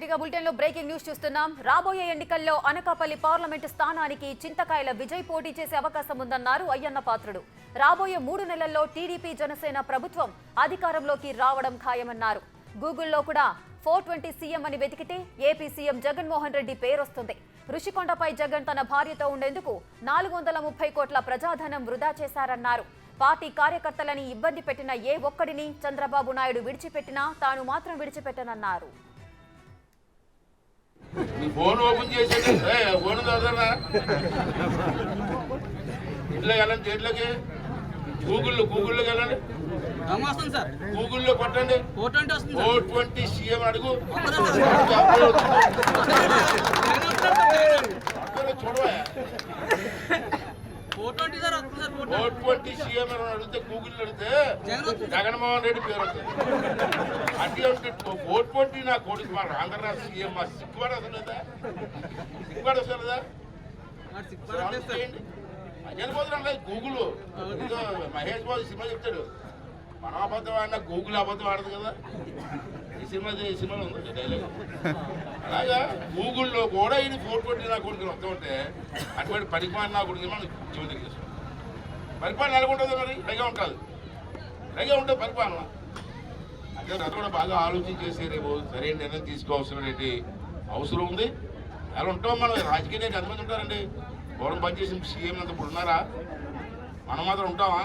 రైట్గా bulletin లో breaking news చూస్తున్నాం. రాబోయే ఎన్నికల్లో అనకాపల్లి పార్లమెంటు స్థానానికి చింతకాయల విజయ్ పోటీ చేసే అవకాశం ఉందన్నారు అయ్యన్న పాత్రుడు. రాబోయే 3 నెలల్లో టీడీపీ జనసేన ప్రభుత్వం అధికారంలోకి రావడం ఖాయమన్నారు. గూగుల్లో కూడా 420 సీఎం అని వెతికితే ఏపీ సీఎం జగన్మోహన్ రెడ్డి పేరొస్తుంది. రుషికొండపై జగన్ తన భార్యతో ఉండేందుకు 430 కోట్ల ప్రజాధనం వృధా చేశారన్నారు. పార్టీ కార్యకర్తలని ఇబ్బంది పెట్టిన ఏ ఒక్కడిని చంద్రబాబు నాయుడు విడిచిపెట్టినా తాను మాత్రం విడిచిపెట్టనన్నారు. ఫోన్ ఓపెన్ చేసేది ఫోన్ చదవనా ఇంట్లోకి వెళ్ళండి, చేతిలోకి గూగుల్లోకి వెళ్ళండి, గూగుల్లో కొట్టండి 420 సీఎం అడుగు చూడవా 420 సీఎం అడిగితే గూగుల్ అడిగితే జగన్మోహన్ రెడ్డి పేరు వస్తుంది. అంటే 420 నా కొడుకు మా ఆంధ్రరాష్ట్ర సీఎం మా సిగ్గుపడి అసలు లేదా సిగ్గుపడి వస్తుంది కదా చనిపోతున్నాం లేదు. గూగుల్ మహేష్ బాబు సినిమా చెప్తాడు, మనం అబద్ధం ఆడినా గూగుల్ అబద్ధం ఆడదు కదా. ఈ సినిమాలో ఉంది డైలాగ్. అలాగా గూగుల్లో కూడా ఇది 420 నా కొడుకుని వస్తూ ఉంటే అటువంటి పరిపాలన నా కొడుకు మనం జీవన దగ్గర చేస్తాం. పరిపాలన ఎలాగుంటుంది మరి? పైగా ఉంటుంది పరిపాలన. అంటే అది కూడా బాగా ఆలోచించేసి రేపు సరైన నిర్ణయం తీసుకోవాల్సిన అవసరం ఉంది. అలా ఉంటాం మనం. రాజకీయ ఎంతమంది ఉంటారండి? గౌరవం పనిచేసిన సీఎం అంత ఇప్పుడు ఉన్నారా? మనం మాత్రం ఉంటామా?